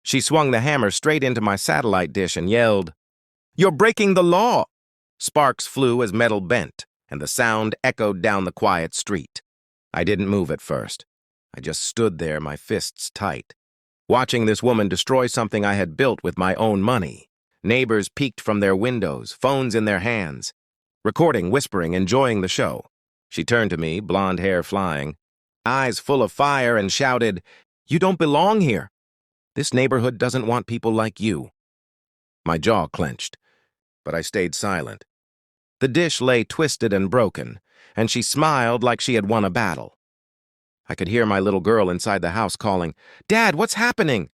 She swung the hammer straight into my satellite dish and yelled, "You're breaking the law!" Sparks flew as metal bent, and the sound echoed down the quiet street. I didn't move at first. I just stood there, my fists tight, watching this woman destroy something I had built with my own money. Neighbors peeked from their windows, phones in their hands, recording, whispering, enjoying the show. She turned to me, blonde hair flying, eyes full of fire, and shouted, "You don't belong here. This neighborhood doesn't want people like you." My jaw clenched, but I stayed silent. The dish lay twisted and broken, and she smiled like she had won a battle. I could hear my little girl inside the house calling, "Dad, what's happening?"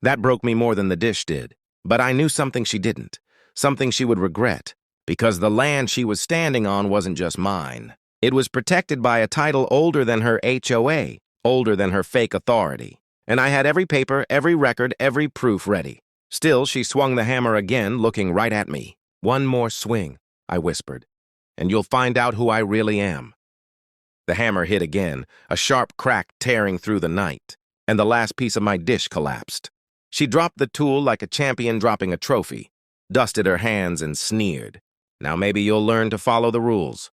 That broke me more than the dish did, but I knew something she didn't, something she would regret, because the land she was standing on wasn't just mine. It was protected by a title older than her HOA, older than her fake authority. And I had every paper, every record, every proof ready. Still, she swung the hammer again, looking right at me. "One more swing," I whispered, "and you'll find out who I really am." The hammer hit again, a sharp crack tearing through the night, and the last piece of my dish collapsed. She dropped the tool like a champion dropping a trophy, dusted her hands and sneered. "Now maybe you'll learn to follow the rules."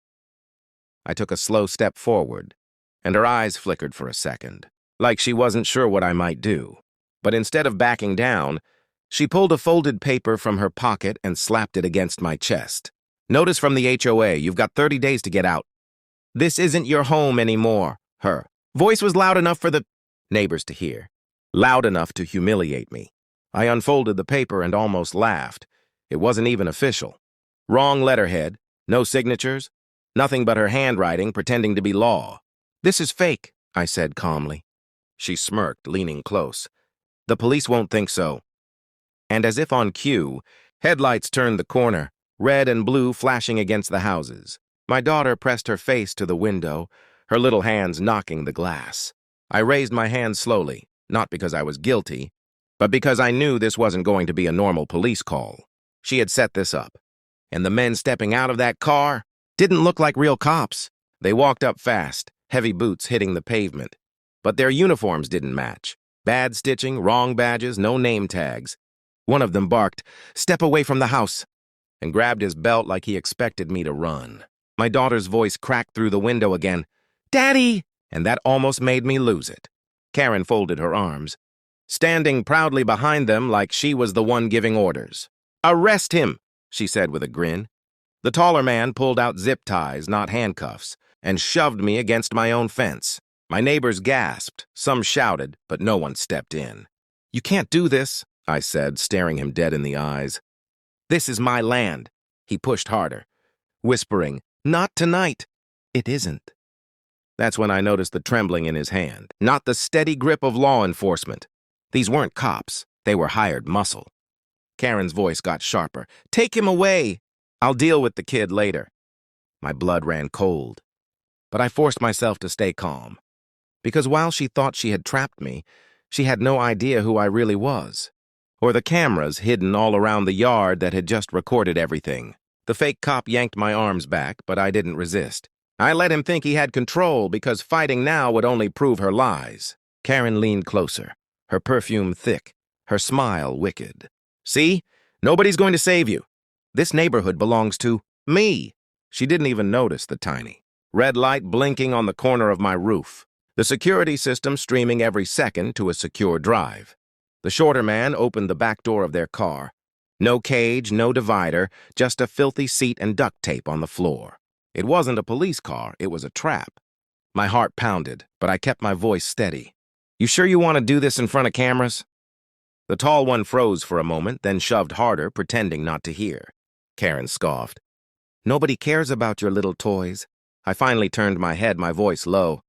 I took a slow step forward, and her eyes flickered for a second, like she wasn't sure what I might do. But instead of backing down, she pulled a folded paper from her pocket and slapped it against my chest. "Notice from the HOA, you've got 30 days to get out. This isn't your home anymore." Her voice was loud enough for the neighbors to hear, loud enough to humiliate me. I unfolded the paper and almost laughed. It wasn't even official. Wrong letterhead, no signatures, nothing but her handwriting pretending to be law. "This is fake," I said calmly. She smirked, leaning close. "The police won't think so." And as if on cue, headlights turned the corner, red and blue flashing against the houses. My daughter pressed her face to the window, her little hands knocking the glass. I raised my hand slowly, not because I was guilty, but because I knew this wasn't going to be a normal police call. She had set this up. And the men stepping out of that car didn't look like real cops. They walked up fast, heavy boots hitting the pavement. But their uniforms didn't match. Bad stitching, wrong badges, no name tags. One of them barked, "Step away from the house," and grabbed his belt like he expected me to run. My daughter's voice cracked through the window again, "Daddy!" And that almost made me lose it. Karen folded her arms, standing proudly behind them like she was the one giving orders. "Arrest him," she said with a grin. The taller man pulled out zip ties, not handcuffs, and shoved me against my own fence. My neighbors gasped, some shouted, but no one stepped in. "You can't do this," I said, staring him dead in the eyes. "This is my land." He pushed harder, whispering, "Not tonight." "It isn't." That's when I noticed the trembling in his hand, not the steady grip of law enforcement. These weren't cops, they were hired muscle. Karen's voice got sharper. "Take him away. I'll deal with the kid later." My blood ran cold, but I forced myself to stay calm. Because while she thought she had trapped me, she had no idea who I really was, or the cameras hidden all around the yard that had just recorded everything. The fake cop yanked my arms back, but I didn't resist. I let him think he had control because fighting now would only prove her lies. Karen leaned closer, her perfume thick, her smile wicked. "See? Nobody's going to save you. This neighborhood belongs to me." She didn't even notice the tiny red light blinking on the corner of my roof, the security system streaming every second to a secure drive. The shorter man opened the back door of their car. No cage, no divider, just a filthy seat and duct tape on the floor. It wasn't a police car, it was a trap. My heart pounded, but I kept my voice steady. "You sure you want to do this in front of cameras?" The tall one froze for a moment, then shoved harder, pretending not to hear. Karen scoffed. "Nobody cares about your little toys." I finally turned my head, my voice low.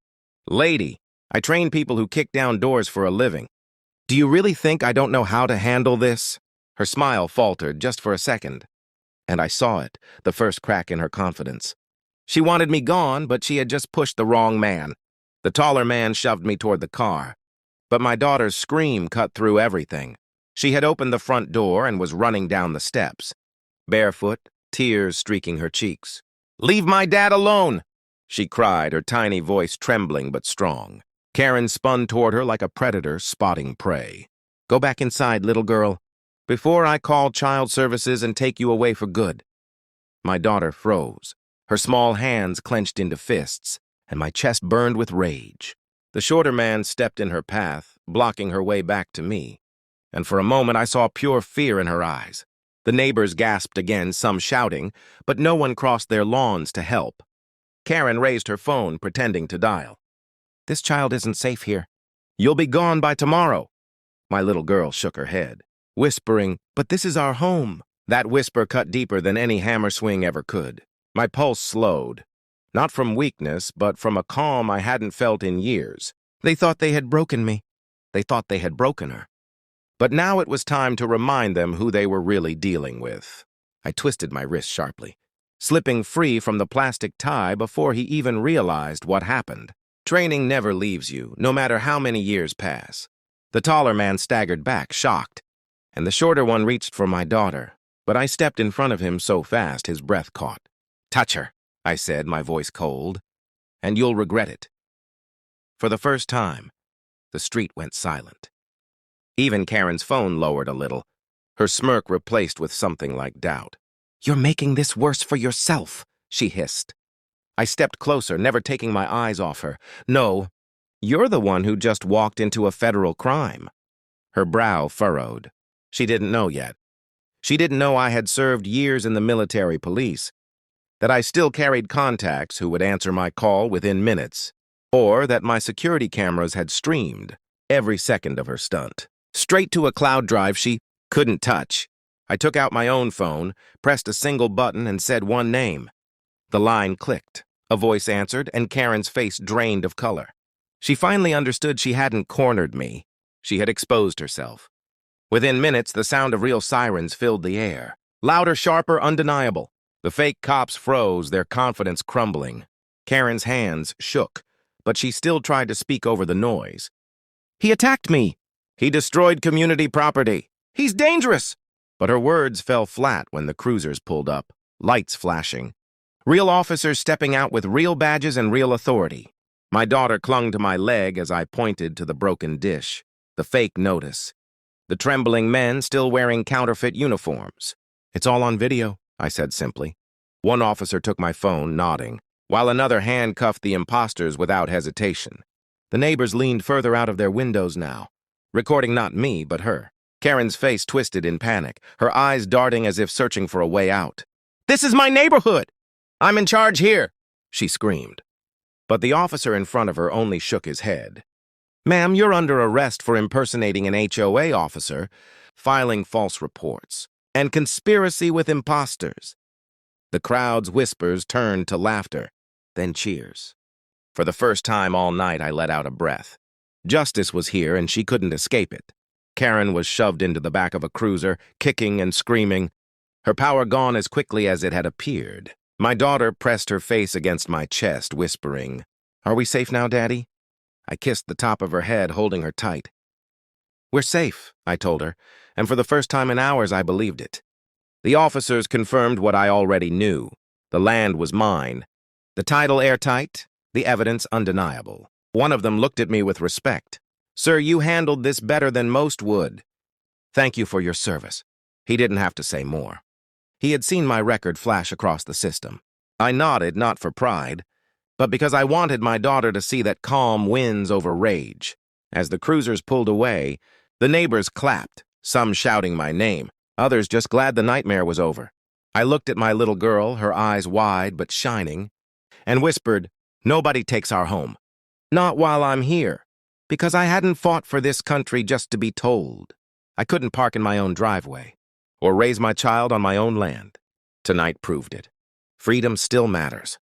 "Lady, I train people who kick down doors for a living. Do you really think I don't know how to handle this?" Her smile faltered just for a second, and I saw it, the first crack in her confidence. She wanted me gone, but she had just pushed the wrong man. The taller man shoved me toward the car, but my daughter's scream cut through everything. She had opened the front door and was running down the steps, barefoot, tears streaking her cheeks. "Leave my dad alone!" she cried, her tiny voice trembling but strong. Karen spun toward her like a predator spotting prey. Go back inside, little girl, before I call child services and take you away for good." My daughter froze, her small hands clenched into fists, and my chest burned with rage. The shorter man stepped in her path, blocking her way back to me, and for a moment I saw pure fear in her eyes. The neighbors gasped again, some shouting, but no one crossed their lawns to help. Karen raised her phone, pretending to dial. "This child isn't safe here. You'll be gone by tomorrow." My little girl shook her head, whispering, "But this is our home." That whisper cut deeper than any hammer swing ever could. My pulse slowed, not from weakness, but from a calm I hadn't felt in years. They thought they had broken me. They thought they had broken her. But now it was time to remind them who they were really dealing with. I twisted my wrist sharply, slipping free from the plastic tie before he even realized what happened. Training never leaves you, no matter how many years pass. The taller man staggered back, shocked, and the shorter one reached for my daughter, but I stepped in front of him so fast his breath caught. "Touch her," I said, my voice cold, "and you'll regret it." For the first time, the street went silent. Even Karen's phone lowered a little, her smirk replaced with something like doubt. "You're making this worse for yourself," she hissed. I stepped closer, never taking my eyes off her. "No, you're the one who just walked into a federal crime." Her brow furrowed. She didn't know yet. She didn't know I had served years in the military police, that I still carried contacts who would answer my call within minutes, or that my security cameras had streamed every second of her stunt. Straight to a cloud drive she couldn't touch. I took out my own phone, pressed a single button, and said one name. The line clicked. A voice answered, and Karen's face drained of color. She finally understood she hadn't cornered me. She had exposed herself. Within minutes, the sound of real sirens filled the air. Louder, sharper, undeniable. The fake cops froze, their confidence crumbling. Karen's hands shook, but she still tried to speak over the noise. "He attacked me. He destroyed community property. He's dangerous." But her words fell flat when the cruisers pulled up, lights flashing. Real officers stepping out with real badges and real authority. My daughter clung to my leg as I pointed to the broken dish, the fake notice. The trembling men still wearing counterfeit uniforms. "It's all on video," I said simply. One officer took my phone, nodding, while another handcuffed the imposters without hesitation. The neighbors leaned further out of their windows now, recording not me, but her. Karen's face twisted in panic, her eyes darting as if searching for a way out. "This is my neighborhood! I'm in charge here!" she screamed. But the officer in front of her only shook his head. "Ma'am, you're under arrest for impersonating an HOA officer, filing false reports, and conspiracy with imposters." The crowd's whispers turned to laughter, then cheers. For the first time all night, I let out a breath. Justice was here, and she couldn't escape it. Karen was shoved into the back of a cruiser, kicking and screaming, her power gone as quickly as it had appeared. My daughter pressed her face against my chest, whispering, "Are we safe now, Daddy?" I kissed the top of her head, holding her tight. "We're safe," I told her, and for the first time in hours I believed it. The officers confirmed what I already knew. The land was mine. The title airtight, the evidence undeniable. One of them looked at me with respect. "Sir, you handled this better than most would. Thank you for your service." He didn't have to say more. He had seen my record flash across the system. I nodded, not for pride, but because I wanted my daughter to see that calm wins over rage. As the cruisers pulled away, the neighbors clapped, some shouting my name, others just glad the nightmare was over. I looked at my little girl, her eyes wide but shining, and whispered, "Nobody takes our home. Not while I'm here, because I hadn't fought for this country just to be told. I couldn't park in my own driveway, or raise my child on my own land. Tonight proved it. Freedom still matters.